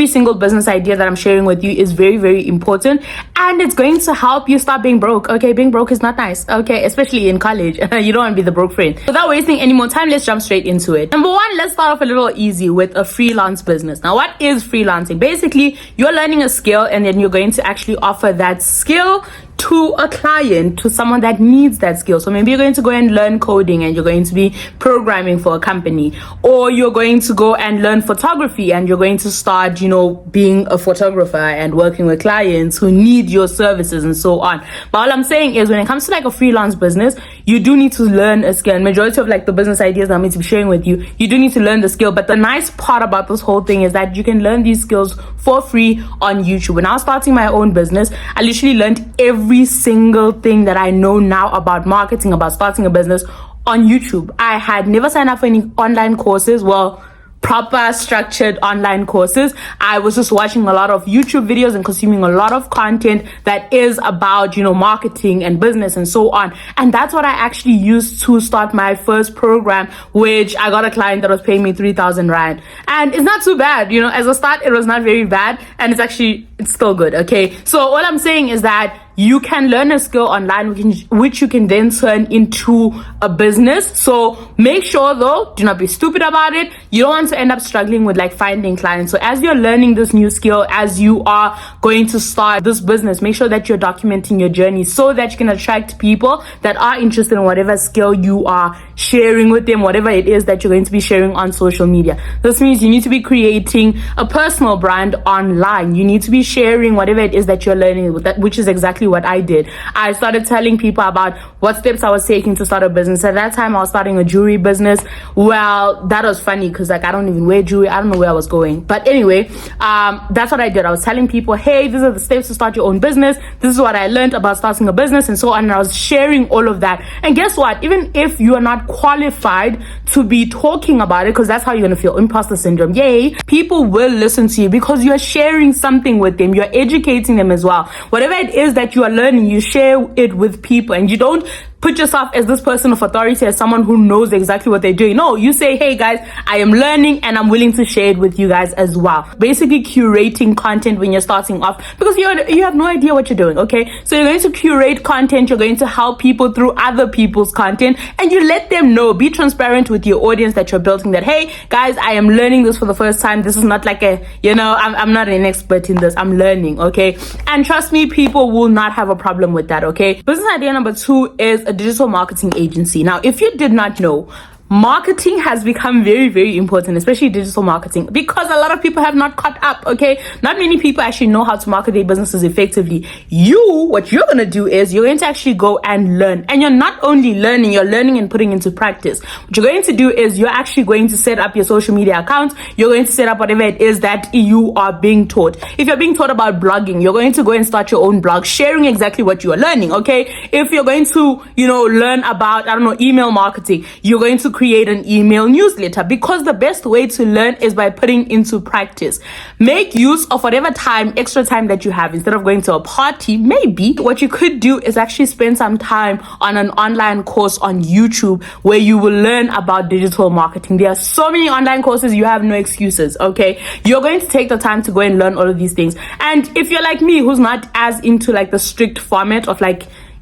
Every single business idea that I'm sharing with you is very, very important, and it's going to help you stop being broke. Okay, being broke is not nice. Okay, especially in college. You don't want to be the broke friend. Without wasting any more time, let's jump straight into it. Number one, let's start off a little easy with a freelance business. Now, what is freelancing? Basically, you're learning a skill and then you're going to actually offer that skill to a client, to someone that needs that skill. So maybe you're going to go and learn coding and you're going to be programming for a company, or you're going to go and learn photography and you're going to start, being a photographer and working with clients who need your services and so on. But all I'm saying is, when it comes to like a freelance business, you do need to learn a skill. And majority of like the business ideas that I'm going to be sharing with you, you do need to learn the skill. But the nice part about this whole thing is that you can learn these skills for free on YouTube. When I was starting my own business, I literally learned every single thing that I know now about marketing, about starting a business, on YouTube. I had never signed up for any online courses. Well, proper structured online courses. I was just watching a lot of YouTube videos and consuming a lot of content that is about, marketing and business and so on. And that's what I actually used to start my first program, which I got a client that was paying me 3,000 Rand. And it's not too bad. As a start, it was not very bad. And it's still good. Okay. So all I'm saying is that you can learn a skill online, which you can then turn into a business. So make sure though, do not be stupid about it. You don't want to end up struggling with like finding clients. So as you're learning this new skill, as you are going to start this business, make sure that you're documenting your journey so that you can attract people that are interested in whatever skill you are sharing with them, whatever it is that you're going to be sharing on social media. This means you need to be creating a personal brand online. You need to be sharing whatever it is that you're learning with that, which is exactly what I did. I started telling people about what steps I was taking to start a business. At that time, I was starting a jewelry business. Well, that was funny because I don't even wear jewelry. I don't know where I was going. But anyway, that's what I did. I was telling people, hey, these are the steps to start your own business. This is what I learned about starting a business and so on. And I was sharing all of that. And guess what? Even if you are not qualified to be talking about it, because that's how you're going to feel, imposter syndrome. Yay. People will listen to you because you're sharing something with them. You're educating them as well. Whatever it is that you are learning, you share it with people, and you don't put yourself as this person of authority, as someone who knows exactly what they're doing. No, you say, hey guys, I am learning and I'm willing to share it with you guys as well. Basically curating content when you're starting off, because you have no idea what you're doing. Okay, so you're going to curate content, you're going to help people through other people's content, and you let them know, be transparent with your audience that you're building, that hey guys, I am learning this for the first time. This is not like I'm not an expert in this, I'm learning. Okay, and trust me, people will not have a problem with that. Okay, business idea number 2 is a digital marketing agency. Now, if you did not know, marketing has become very, very important, especially digital marketing, because a lot of people have not caught up. Okay, not many people actually know how to market their businesses effectively. What you're going to do is you're going to actually go and learn, and you're not only learning, you're learning and putting into practice. What you're going to do is you're actually going to set up your social media accounts. You're going to set up whatever it is that you are being taught. If you're being taught about blogging, you're going to go and start your own blog, sharing exactly what you are learning. Okay, if you're going to learn about email marketing, you're going to create an email newsletter, because the best way to learn is by putting into practice. Make use of whatever extra time that you have. Instead of going to a party, maybe what you could do is actually spend some time on an online course on YouTube where you will learn about digital marketing. There are so many online courses, you have no excuses. Okay, you're going to take the time to go and learn all of these things. And if you're like me, who's not as into like the strict format of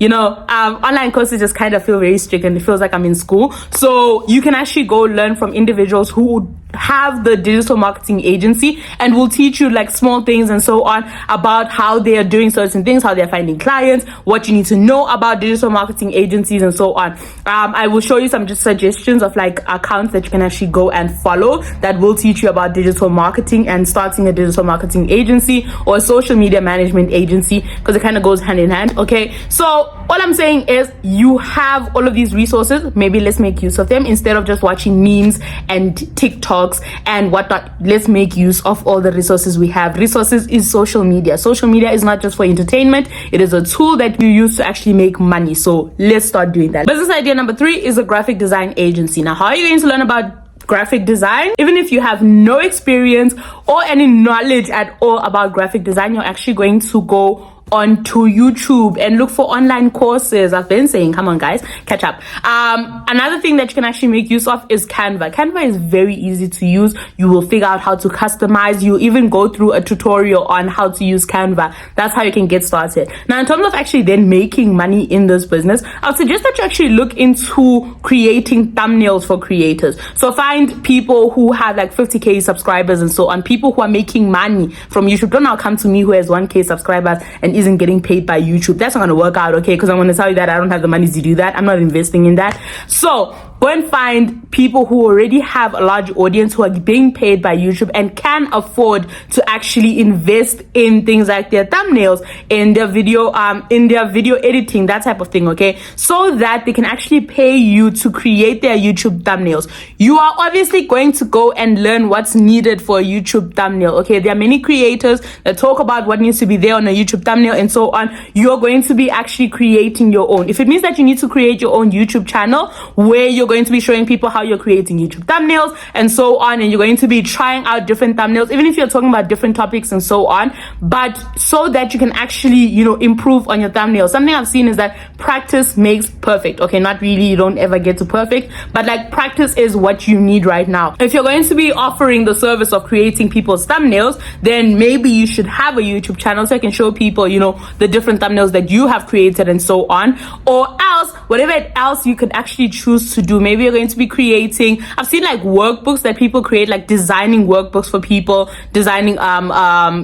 online courses, just kind of feel very strict and it feels like I'm in school. So you can actually go learn from individuals who have the digital marketing agency and will teach you like small things and so on about how they are doing certain things, how they're finding clients, what you need to know about digital marketing agencies and so on. I will show you some just suggestions of like accounts that you can actually go and follow that will teach you about digital marketing and starting a digital marketing agency or a social media management agency, because it kind of goes hand in hand. Okay, so all I'm saying is you have all of these resources. Maybe let's make use of them instead of just watching memes and TikToks and whatnot. Let's make use of all the resources we have. Resources is social media. Social media is not just for entertainment. It is a tool that you use to actually make money. So let's start doing that. Business idea number 3 is a graphic design agency. Now, how are you going to learn about graphic design? Even if you have no experience or any knowledge at all about graphic design, you're actually going to go onto YouTube and look for online courses. I've been saying, come on guys, catch up. Another thing that you can actually make use of is Canva. Canva is very easy to use. You will figure out how to customize. You even go through a tutorial on how to use Canva. That's how you can get started. Now, in terms of actually then making money in this business, I would suggest that you actually look into creating thumbnails for creators. So find people who have like 50k subscribers and so on, people who are making money from YouTube. Don't now come to me who has 1k subscribers and isn't getting paid by YouTube. That's not going to work out, okay? Because I'm going to tell you that I don't have the money to do that. I'm not investing in that. So go and find people who already have a large audience, who are being paid by YouTube and can afford to actually invest in things like their thumbnails, in their video editing, that type of thing, okay? So that they can actually pay you to create their YouTube thumbnails. You are obviously going to go and learn what's needed for a YouTube thumbnail, okay? There are many creators that talk about what needs to be there on a YouTube thumbnail and so on. You're going to be actually creating your own. If it means that you need to create your own YouTube channel where you're going to be showing people how you're creating YouTube thumbnails and so on, and you're going to be trying out different thumbnails, even if you're talking about different topics and so on, but so that you can actually, improve on your thumbnails. Something I've seen is that practice makes perfect. Okay, not really, you don't ever get to perfect, but like practice is what you need right now. If you're going to be offering the service of creating people's thumbnails, then maybe you should have a YouTube channel so you can show people, the different thumbnails that you have created and so on. Or else, whatever else you could actually choose to do. Maybe you're going to be creating, I've seen like workbooks that people create, like designing workbooks for people, designing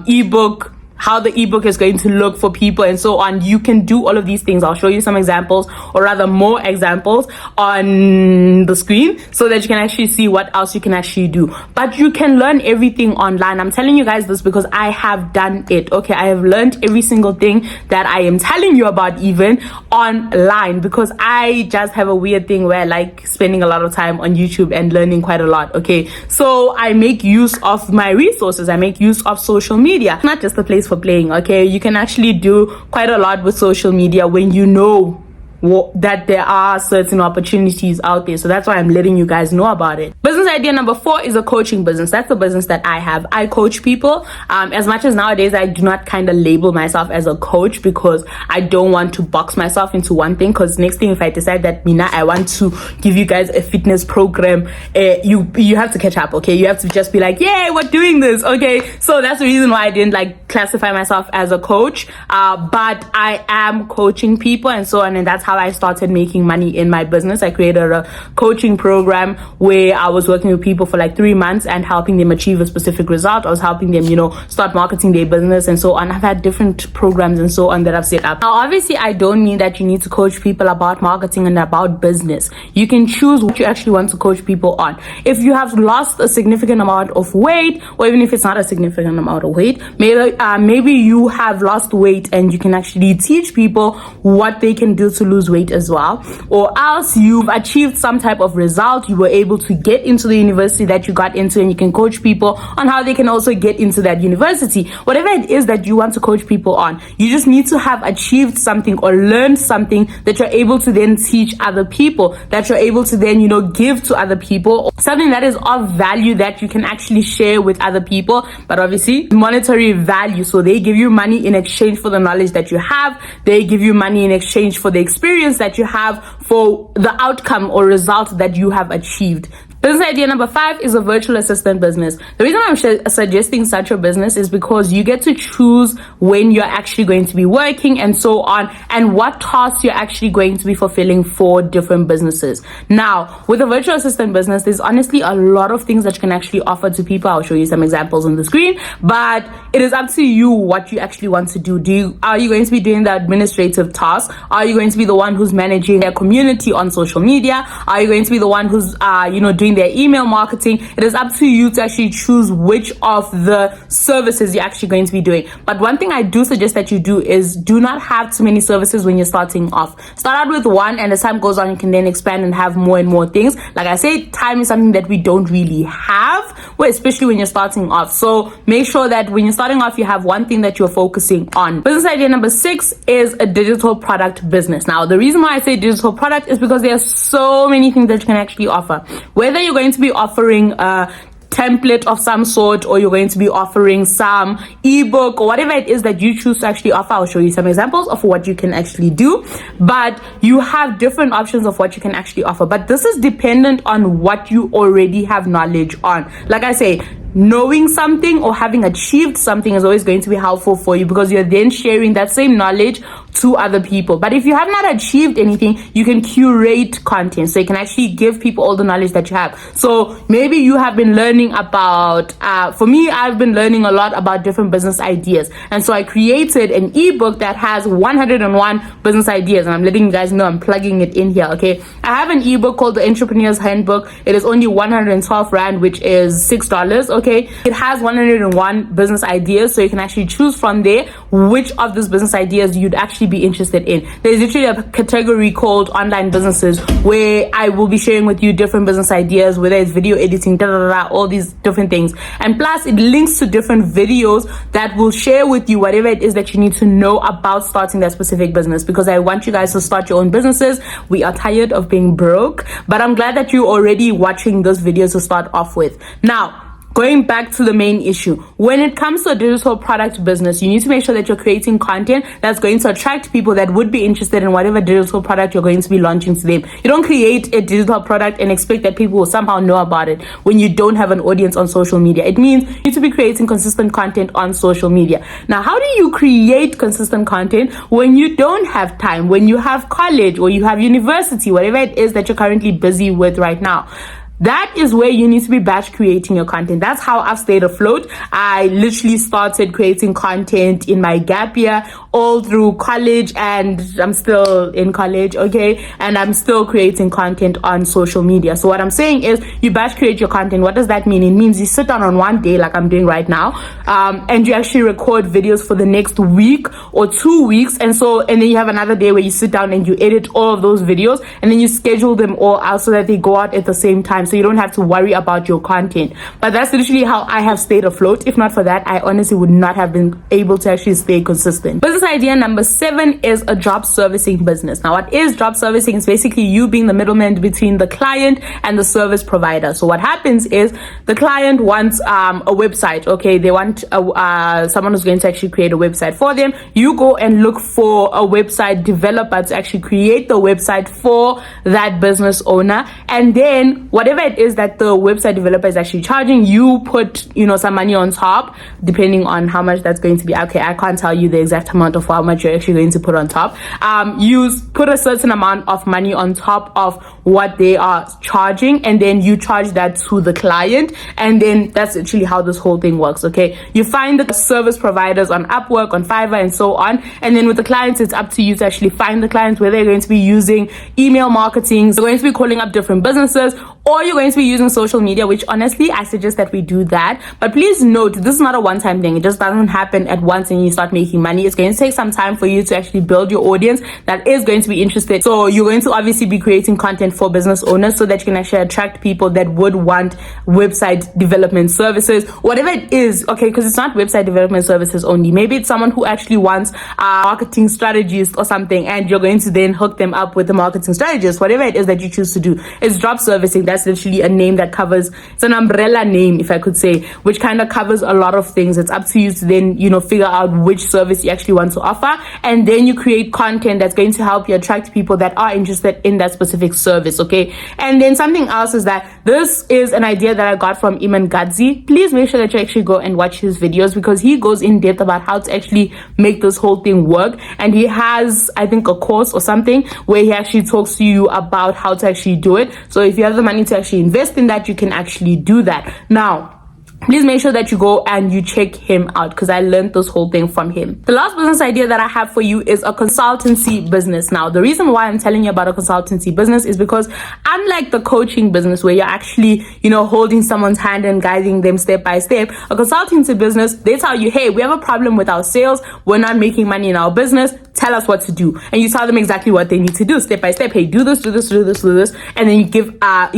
ebook, how the ebook is going to look for people and so on. You can do all of these things. I'll show you some examples, or rather more examples on the screen, so that you can actually see what else you can actually do. But you can learn everything online. I'm telling you guys this because I have done it. Okay, I have learned every single thing that I am telling you about even online, because I just have a weird thing where I like spending a lot of time on YouTube and learning quite a lot. Okay, so I make use of my resources. I make use of social media. It's not just a place for playing, okay? You can actually do quite a lot with social media when you know that there are certain opportunities out there. So that's why I'm letting you guys know about it. Business idea number 4 is a coaching business. That's the business that I have. I coach people. As much as nowadays I do not kind of label myself as a coach, because I don't want to box myself into one thing. Because next thing, if I decide that I want to give you guys a fitness program, you have to catch up, okay? You have to just be like, yay, we're doing this, okay? So that's the reason why I didn't like classify myself as a coach, but I am coaching people and so on, and that's how I started making money in my business. I created a coaching program where I was working with people for like 3 months and helping them achieve a specific result. I was helping them, start marketing their business and so on. I've had different programs and so on that I've set up. Now, obviously, I don't mean that you need to coach people about marketing and about business. You can choose what you actually want to coach people on. If you have lost a significant amount of weight, or even if it's not a significant amount of weight, maybe you have lost weight and you can actually teach people what they can do to lose weight as well. Or else you've achieved some type of result, you were able to get into the university that you got into, and you can coach people on how they can also get into that university. Whatever it is that you want to coach people on, you just need to have achieved something or learned something that you're able to then teach other people, that you're able to then give to other people, something that is of value that you can actually share with other people. But obviously monetary value, so they give you money in exchange for the knowledge that you have, they give you money in exchange for the experience that you have, for the outcome or result that you have achieved. Business idea number 5 is a virtual assistant business. The reason I'm suggesting such a business is because you get to choose when you're actually going to be working and so on, and what tasks you're actually going to be fulfilling for different businesses. Now, with a virtual assistant business, there's honestly a lot of things that you can actually offer to people. I'll show you some examples on the screen, but it is up to you what you actually want to do. Are you going to be doing the administrative tasks? Are you going to be the one who's managing their community on social media? Are you going to be the one who's doing their email marketing? It is up to you to actually choose which of the services you're actually going to be doing. But one thing I do suggest that you do is do not have too many services when you're starting off. Start out with one, and as time goes on, you can then expand and have more and more things. Like I say, time is something that we don't really have, especially when you're starting off. So make sure that when you're starting off, you have one thing that you're focusing on. Business idea number 6 is a digital product business. Now, the reason why I say digital product is because there are so many things that you can actually offer. Whether you're going to be offering template of some sort, or you're going to be offering some ebook or whatever it is that you choose to actually offer. I'll show you some examples of what you can actually do, but you have different options of what you can actually offer. But this is dependent on what you already have knowledge on. Like I say, knowing something or having achieved something is always going to be helpful for you, because you're then sharing that same knowledge to other people. But if you have not achieved anything, you can curate content, so you can actually give people all the knowledge that you have. So maybe you have been learning about for me, I've been learning a lot about different business ideas, and so I created an ebook that has 101 business ideas, and I'm letting you guys know I'm plugging it in here. Okay, I have an ebook called the Entrepreneur's Handbook. It is only 112 rand, which is $6. Okay, it has 101 business ideas, so you can actually choose from there which of these business ideas you'd actually be interested in. There's literally a category called online businesses, where I will be sharing with you different business ideas, whether it's video editing, all these different things. And plus, it links to different videos that will share with you whatever it is that you need to know about starting that specific business, because I want you guys to start your own businesses. We are tired of being broke, but I'm glad that you're already watching this video to start off with. Now, going back to the main issue, when it comes to a digital product business, you need to make sure that you're creating content that's going to attract people that would be interested in whatever digital product you're going to be launching to them. You don't create a digital product and expect that people will somehow know about it when you don't have an audience on social media. It means you need to be creating consistent content on social media. Now, how do you create consistent content when you don't have time, when you have college or you have university, whatever it is that you're currently busy with right now? That is where you need to be batch creating your content. That's how I've stayed afloat. I literally started creating content in my gap year all through college, and I'm still in college, okay? And I'm still creating content on social media. So what I'm saying is, you batch create your content. What does that mean? It means you sit down on one day, like I'm doing right now, and you actually record videos for the next week or 2 weeks. And then you have another day where you sit down and you edit all of those videos, and then you schedule them all out so that they go out at the same time, so you don't have to worry about your content. But that's literally how I have stayed afloat. If not for that, I honestly would not have been able to actually stay consistent. Business idea number 7 is a job servicing business. Now, what is job servicing? It's basically you being the middleman between the client and the service provider. So what happens is, the client wants a website, okay? They want someone who's going to actually create a website for them. You go and look for a website developer to actually create the website for that business owner, and then whatever it is that the website developer is actually charging, you put some money on top, depending on how much that's going to be. Okay, I can't tell you the exact amount of how much you're actually going to put on top. You put a certain amount of money on top of what they are charging, and then you charge that to the client, and then that's actually how this whole thing works. Okay, you find the service providers on Upwork, on Fiverr, and so on, and then with the clients, it's up to you to actually find the clients, where they're going to be using email marketing, they're going to be calling up different businesses, or you're going to be using social media, which honestly, I suggest that we do that. But please note, this is not a one-time thing. It just doesn't happen at once and you start making money. It's going to take some time for you to actually build your audience that is going to be interested. So you're going to obviously be creating content for business owners, so that you can actually attract people that would want website development services, whatever it is, okay? Because it's not website development services only. Maybe it's someone who actually wants a marketing strategist or something, and you're going to then hook them up with the marketing strategist, whatever it is that you choose to do. It's job servicing. That's literally a name that covers, it's an umbrella name, if I could say, which kind of covers a lot of things. It's up to you to then, figure out which service you actually want to offer, and then you create content that's going to help you attract people that are interested in that specific service, okay? And then something else is that this is an idea that I got from Iman Gadzi. Please make sure that you actually go and watch his videos, because he goes in depth about how to actually make this whole thing work. And he has, I think, a course or something where he actually talks to you about how to actually do it. So if you have the money to actually invest in that, you can actually do that. Now, please make sure that you go and you check him out, because I learned this whole thing from him. The last business idea that I have for you is a consultancy business. Now, the reason why I'm telling you about a consultancy business is because unlike the coaching business, where you're actually, holding someone's hand and guiding them step by step, a consultancy business, they tell you, hey, we have a problem with our sales. We're not making money in our business. Tell us what to do. And you tell them exactly what they need to do step by step. Hey, do this, do this, do this, do this. And then you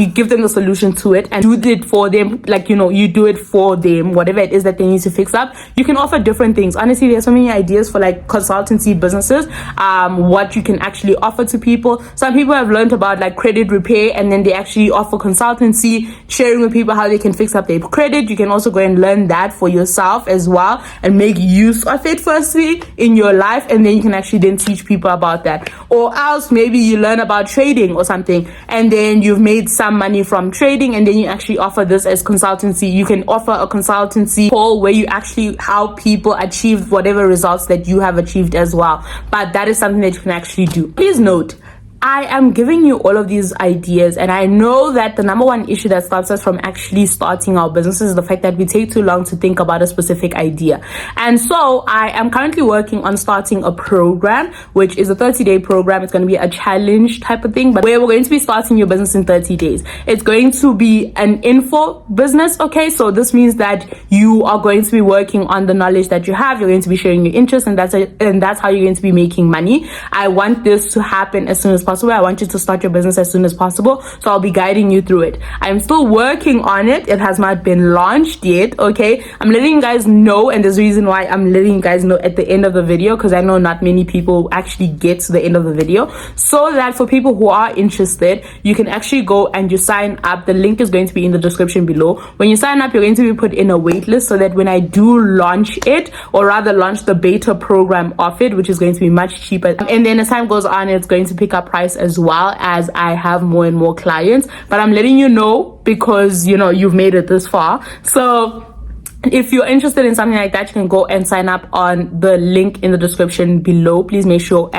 give them the solution to it and do it for them. Like, you do it for for them, whatever it is that they need to fix up. You can offer different things. Honestly, there's so many ideas for like consultancy businesses, what you can actually offer to people. Some people have learned about like credit repair, and then they actually offer consultancy, sharing with people how they can fix up their credit. You can also go and learn that for yourself as well and make use of it firstly in your life, and then you can actually then teach people about that. Or else maybe you learn about trading or something, and then you've made some money from trading, and then you actually offer this as consultancy. You can offer a consultancy call where you actually help people achieve whatever results that you have achieved as well. But that is something that you can actually do. Please note, I am giving you all of these ideas, and I know that the number one issue that stops us from actually starting our businesses is the fact that we take too long to think about a specific idea. And so I am currently working on starting a program, which is a 30-day program. It's going to be a challenge type of thing, but where we're going to be starting your business in 30 days. It's going to be an info business, okay? So this means that you are going to be working on the knowledge that you have. You're going to be sharing your interests, and that's how you're going to be making money. I want this to happen as soon as possible. I want you to start your business as soon as possible, so I'll be guiding you through it. I'm still working on it. It has not been launched yet, okay? I'm letting you guys know, and there's a reason why I'm letting you guys know at the end of the video, because I know not many people actually get to the end of the video. So that for people who are interested, you can actually go and you sign up. The link is going to be in the description below. When you sign up, you're going to be put in a wait list, so that when I do launch it, or rather launch the beta program of it, which is going to be much cheaper, and then as time goes on, it's going to pick up price as well as I have more and more clients. But I'm letting you know because you know you've made it this far. So if you're interested in something like that, you can go and sign up on the link in the description below. Please make sure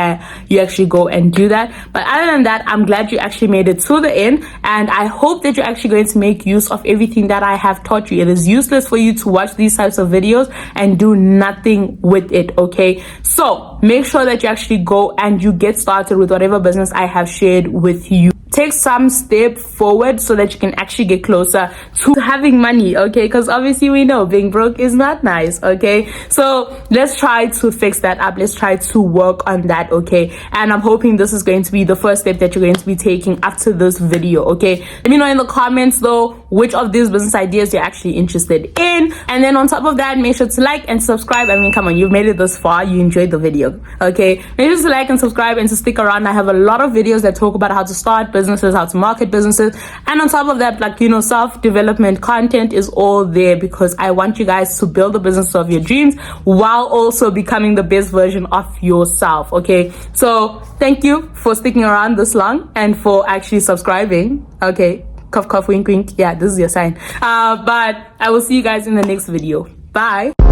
you actually go and do that. But other than that, I'm glad you actually made it to the end, and I hope that you're actually going to make use of everything that I have taught you. It is useless for you to watch these types of videos and do nothing with it, okay? So make sure that you actually go and you get started with whatever business I have shared with you. Take some step forward so that you can actually get closer to having money, okay? Because obviously we know being broke is not nice, okay? So let's try to fix that up. Let's try to work on that, okay? And I'm hoping this is going to be the first step that you're going to be taking after this video, okay? Let me know in the comments though which of these business ideas you're actually interested in, and then on top of that, make sure to like and subscribe. I mean, come on, you've made it this far, you enjoyed the video, okay? Make sure to like and subscribe and to stick around. I have a lot of videos that talk about how to start businesses, how to market businesses, and on top of that, like, you know, self-development content is all there, because I want you guys to build the business of your dreams while also becoming the best version of yourself, okay? So thank you for sticking around this long and for actually subscribing, okay? Cough cough, wink wink. Yeah, this is your sign. But I will see you guys in the next video. Bye.